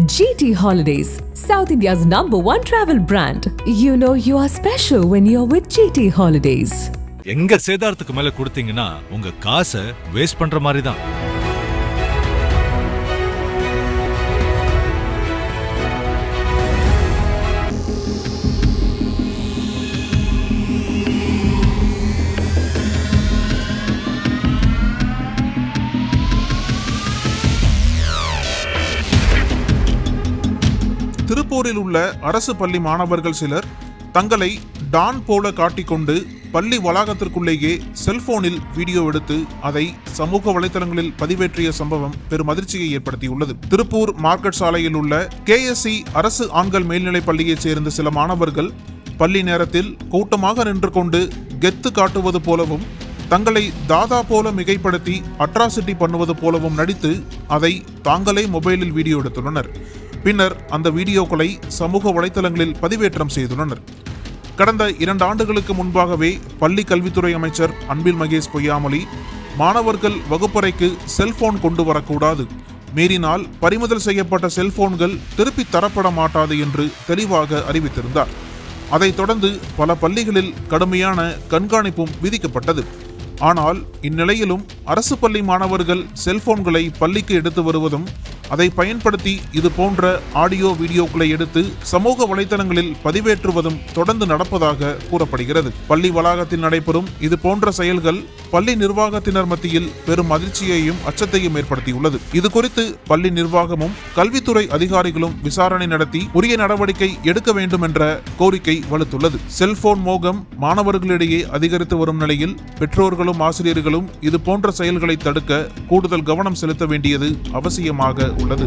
GT Holidays, South India's #1 travel brand. You know you are special when you're with GT Holidays. எங்க சேதாரத்துக்கு மேல கொடுத்தீங்கன்னா உங்க காசை waste பண்ற மாதிரி தான். திருப்பூரில் உள்ள அரசு பள்ளி மாணவர்கள் சிலர் தங்களை டான் போல காட்டிக்கொண்டு பள்ளி வளாகத்திற்குள்ளேயே செல்போனில் வீடியோ எடுத்து அதை சமூக வலைதளங்களில் பதிவேற்றிய சம்பவம் பெரும் அதிர்ச்சியை ஏற்படுத்தியுள்ளது. திருப்பூர் மார்க்கெட் சாலையில் உள்ள KSC அரசு ஆண்கள் மேல்நிலைப் பள்ளியைச் சேர்ந்த சில மாணவர்கள் பள்ளி நேரத்தில் கூட்டமாக நின்று கொண்டு கெத்து காட்டுவது போலவும் தங்களை தாதா போல மிகைப்படுத்தி அட்ராசிட்டி பண்ணுவது போலவும் நடித்து அதை தாங்களே மொபைலில் வீடியோ எடுத்துள்ளனர். பின்னர் அந்த வீடியோக்களை சமூக வலைதளங்களில் பதிவேற்றம் செய்துள்ளனர். கடந்த 2 ஆண்டுகளுக்கு முன்பாகவே பள்ளி கல்வித்துறை அமைச்சர் அன்பில் மகேஷ் பொய்யாமொழி மாணவர்கள் வகுப்பறைக்கு செல்போன் கொண்டு வரக்கூடாது, மீறினால் பறிமுதல் செய்யப்பட்ட செல்போன்கள் திருப்பி தரப்பட மாட்டாது என்று தெளிவாக அறிவித்திருந்தார். அதைத் தொடர்ந்து பல பள்ளிகளில் கடுமையான கண்காணிப்பும் விதிக்கப்பட்டது. ஆனால் இந்நிலையிலும் அரசு பள்ளி மாணவர்கள் செல்போன்களை பள்ளிக்கு எடுத்து வருவதும் அதை பயன்படுத்தி இது போன்ற ஆடியோ வீடியோக்களை எடுத்து சமூக வலைதளங்களில் பதிவேற்றுவதும் தொடர்ந்து நடப்பதாக கூறப்படுகிறது. பள்ளி வளாகத்தில் நடைபெறும் இது போன்ற செயல்கள் பள்ளி நிர்வாகத்தினர் மத்தியில் பெரும் அதிர்ச்சியையும் அச்சத்தையும் ஏற்படுத்தியுள்ளது. இது குறித்து பள்ளி நிர்வாகமும் கல்வித்துறை அதிகாரிகளும் விசாரணை நடத்தி உரிய நடவடிக்கை எடுக்க வேண்டும் என்ற கோரிக்கை வலுத்துள்ளது. செல்போன் மோகம் மாணவர்களிடையே அதிகரித்து வரும் நிலையில் பெற்றோர்களும் ஆசிரியர்களும் இது போன்ற செயல்களை தடுக்க கூடுதல் கவனம் செலுத்த வேண்டியது அவசியமாக உள்ளது.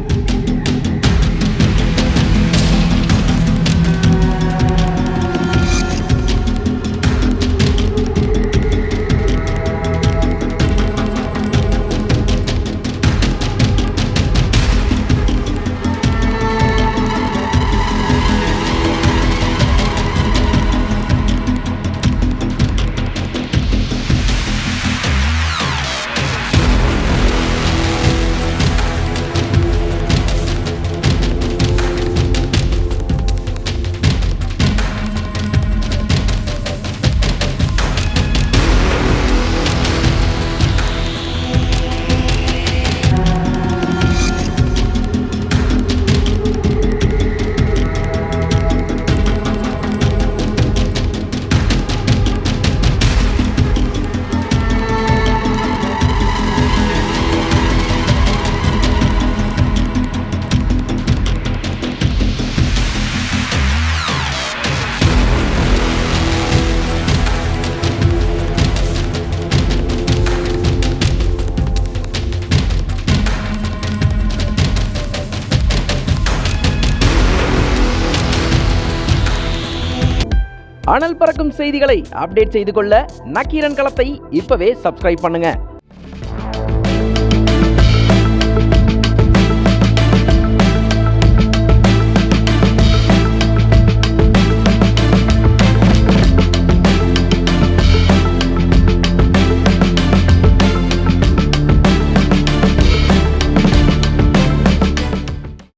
அனல் பறக்கும் செய்திகளை அப்டேட் செய்து கொள்ள நக்கீரன் களத்தை இப்பவே சப்ஸ்கிரைப் பண்ணுங்க.